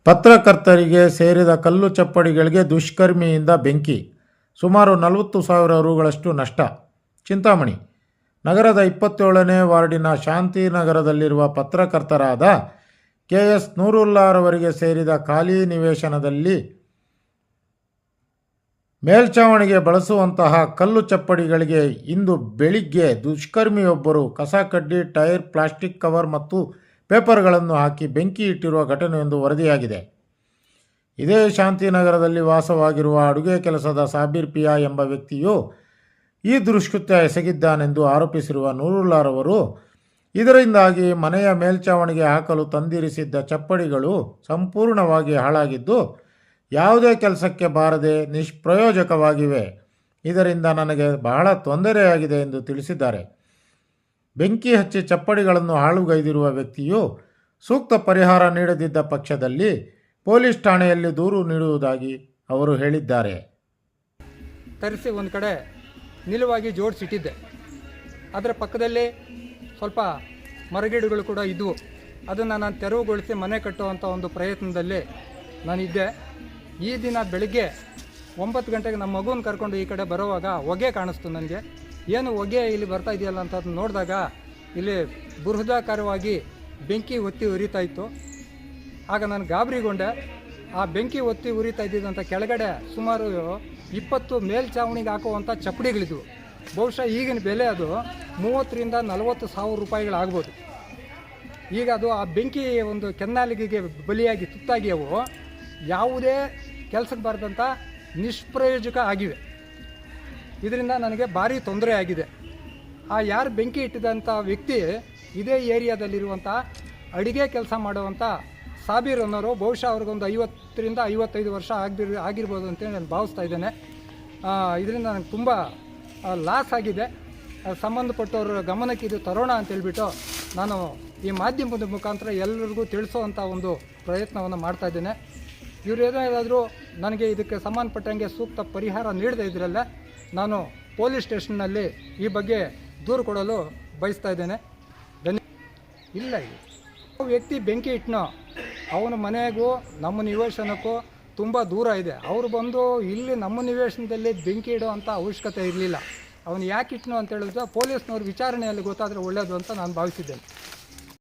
ಪತ್ರಕರ್ತರಿಗೆ ಸೇರಿದ ಕಲ್ಲು ಚಪ್ಪಡಿಗಳಿಗೆ ದುಷ್ಕರ್ಮಿಯಿಂದ ಬೆಂಕಿ, ಸುಮಾರು 40,000 ರುಗಳಷ್ಟು ನಷ್ಟ. ಚಿಂತಾಮಣಿ ನಗರದ 27ನೇ ವಾರ್ಡಿನ ಶಾಂತಿನಗರದಲ್ಲಿರುವ ಪತ್ರಕರ್ತರಾದ KS ನೂರುಲ್ಲಾರವರಿಗೆ ಸೇರಿದ ಖಾಲಿ ನಿವೇಶನದಲ್ಲಿ ಮೇಲ್ಛಾವಣಿಗೆ ಬಳಸುವಂತಹ ಕಲ್ಲು ಚಪ್ಪಡಿಗಳಿಗೆ ಇಂದು ಬೆಳಿಗ್ಗೆ ದುಷ್ಕರ್ಮಿಯೊಬ್ಬರು ಕಸ ಕಡ್ಡಿ, ಟೈರ್, ಪ್ಲಾಸ್ಟಿಕ್ ಕವರ್ ಮತ್ತು ಪೇಪರ್ಗಳನ್ನು ಹಾಕಿ ಬೆಂಕಿ ಇಟ್ಟಿರುವ ಘಟನೆಯೊಂದು ವರದಿಯಾಗಿದೆ. ಇದೇ ಶಾಂತಿನಗರದಲ್ಲಿ ವಾಸವಾಗಿರುವ ಅಡುಗೆ ಕೆಲಸದ ಸಾಬೀರ್ ಪಿಯಾ ಎಂಬ ವ್ಯಕ್ತಿಯು ಈ ದುಷ್ಕೃತ್ಯ ಎಸಗಿದ್ದಾನೆಂದು ಆರೋಪಿಸಿರುವ ನೂರುಲ್ಲಾರವರು, ಇದರಿಂದಾಗಿ ಮನೆಯ ಮೇಲ್ಛಾವಣಿಗೆ ಹಾಕಲು ತಂದಿರಿಸಿದ್ದ ಚಪ್ಪಡಿಗಳು ಸಂಪೂರ್ಣವಾಗಿ ಹಾಳಾಗಿದ್ದು ಯಾವುದೇ ಕೆಲಸಕ್ಕೆ ಬಾರದೆ ನಿಷ್ಪ್ರಯೋಜಕವಾಗಿವೆ. ಇದರಿಂದ ನನಗೆ ಬಹಳ ತೊಂದರೆಯಾಗಿದೆ ಎಂದು ತಿಳಿಸಿದ್ದಾರೆ. ಬೆಂಕಿ ಹಚ್ಚಿ ಚಪ್ಪಡಿಗಳನ್ನು ಹಾಳುಗೈದಿರುವ ವ್ಯಕ್ತಿಯು ಸೂಕ್ತ ಪರಿಹಾರ ನೀಡದಿದ್ದ ಪಕ್ಷದಲ್ಲಿ ಪೊಲೀಸ್ ಠಾಣೆಯಲ್ಲಿ ದೂರು ನೀಡುವುದಾಗಿ ಅವರು ಹೇಳಿದ್ದಾರೆ. ತರಿಸಿ ಒಂದು ಕಡೆ ನಿಲುವಾಗಿ ಜೋಡಿಸಿಟ್ಟಿದ್ದೆ. ಅದರ ಪಕ್ಕದಲ್ಲಿ ಸ್ವಲ್ಪ ಮರಗಿಡಗಳು ಕೂಡ ಇದ್ದವು. ಅದನ್ನು ನಾನು ತೆರವುಗೊಳಿಸಿ ಮನೆ ಕಟ್ಟುವಂಥ ಒಂದು ಪ್ರಯತ್ನದಲ್ಲಿ ನಾನಿದ್ದೆ. ಈ ದಿನ ಬೆಳಗ್ಗೆ 9 ಗಂಟೆಗೆ ನಮ್ಮ ಮಗುವನ್ನು ಕರ್ಕೊಂಡು ಈ ಕಡೆ ಬರುವಾಗ ಹೊಗೆ ಕಾಣಿಸ್ತು ನನಗೆ. ಏನು ಹೊಗೆ ಇಲ್ಲಿ ಬರ್ತಾ ಇದೆಯಲ್ಲ ಅಂತ ಅದನ್ನು ನೋಡಿದಾಗ ಇಲ್ಲಿ ಬೃಹದಾಕಾರವಾಗಿ ಬೆಂಕಿ ಒತ್ತಿ ಉರಿತಾ ಇತ್ತು. ಆಗ ನಾನು ಗಾಬರಿಗೊಂಡೆ. ಆ ಬೆಂಕಿ ಒತ್ತಿ ಉರಿತಾ ಇದ್ದಿದ್ದಂಥ ಕೆಳಗಡೆ ಸುಮಾರು 20 ಮೇಲ್ಛಾವಣಿಗೆ ಹಾಕುವಂಥ ಚಪ್ಪಡಿಗಳಿದ್ವು. ಬಹುಶಃ ಈಗಿನ ಬೆಲೆ ಅದು 30,000 ರಿಂದ 40,000 ರೂಪಾಯಿಗಳಾಗ್ಬೋದು. ಈಗ ಅದು ಆ ಬೆಂಕಿ ಒಂದು ಕೆನ್ನಾಲಿಗೆಗೆ ಬಲಿಯಾಗಿ ತುತ್ತಾಗಿ ಅವು ಯಾವುದೇ ಕೆಲಸಕ್ಕೆ ಬಾರದಂಥ ನಿಷ್ಪ್ರಯೋಜಕ ಆಗಿವೆ. ಇದರಿಂದ ನನಗೆ ಭಾರಿ ತೊಂದರೆ ಆಗಿದೆ. ಆ ಯಾರು ಬೆಂಕಿ ಇಟ್ಟಿದಂಥ ವ್ಯಕ್ತಿ ಇದೇ ಏರಿಯಾದಲ್ಲಿರುವಂಥ ಅಡುಗೆ ಕೆಲಸ ಮಾಡುವಂಥ ಸಾಬೀರ್ ಅನ್ನೋರು. ಬಹುಶಃ ಅವ್ರಿಗೊಂದು 50 ರಿಂದ 55 ವರ್ಷ ಆಗಿರ್ಬೋದು ಅಂತೇಳಿ ನಾನು ಭಾವಿಸ್ತಾ ಇದ್ದೇನೆ. ಇದರಿಂದ ನನಗೆ ತುಂಬ ಲಾಸ್ ಆಗಿದೆ. ಸಂಬಂಧಪಟ್ಟವ್ರ ಗಮನಕ್ಕೆ ಇದು ತರೋಣ ಅಂತೇಳ್ಬಿಟ್ಟು ನಾನು ಈ ಮಾಧ್ಯಮದ ಮುಖಾಂತರ ಎಲ್ಲರಿಗೂ ತಿಳಿಸೋವಂಥ ಒಂದು ಪ್ರಯತ್ನವನ್ನು ಮಾಡ್ತಾಯಿದ್ದೇನೆ. ಇವರೇನಾದರೂ ನನಗೆ ಇದಕ್ಕೆ ಸಂಬಂಧಪಟ್ಟಂಗೆ ಸೂಕ್ತ ಪರಿಹಾರ ನೀಡದೇ ಇದ್ರಲ್ಲ ನಾನು ಪೊಲೀಸ್ ಸ್ಟೇಷನ್ನಲ್ಲಿ ಈ ಬಗ್ಗೆ ದೂರು ಕೊಡಲು ಬಯಸ್ತಾ ಇದ್ದೇನೆ. ಇಲ್ಲ, ವ್ಯಕ್ತಿ ಬೆಂಕಿ ಇಟ್ಟನೋ ಅವನ ಮನೆಗೂ ನಮ್ಮ ನಿವೇಶನಕ್ಕೂ ತುಂಬ ದೂರ ಇದೆ. ಅವರು ಬಂದು ಇಲ್ಲಿ ನಮ್ಮ ನಿವೇಶನದಲ್ಲಿ ಬೆಂಕಿ ಇಡುವಂಥ ಅವಶ್ಯಕತೆ ಇರಲಿಲ್ಲ. ಅವನು ಯಾಕೆ ಇಟ್ಟನೋ ಅಂತ ಹೇಳಿದ್ರೆ ಪೊಲೀಸ್ನವ್ರ ವಿಚಾರಣೆಯಲ್ಲಿ ಗೊತ್ತಾದರೆ ಒಳ್ಳೆಯದು ಅಂತ ನಾನು ಭಾವಿಸಿದ್ದೇನೆ.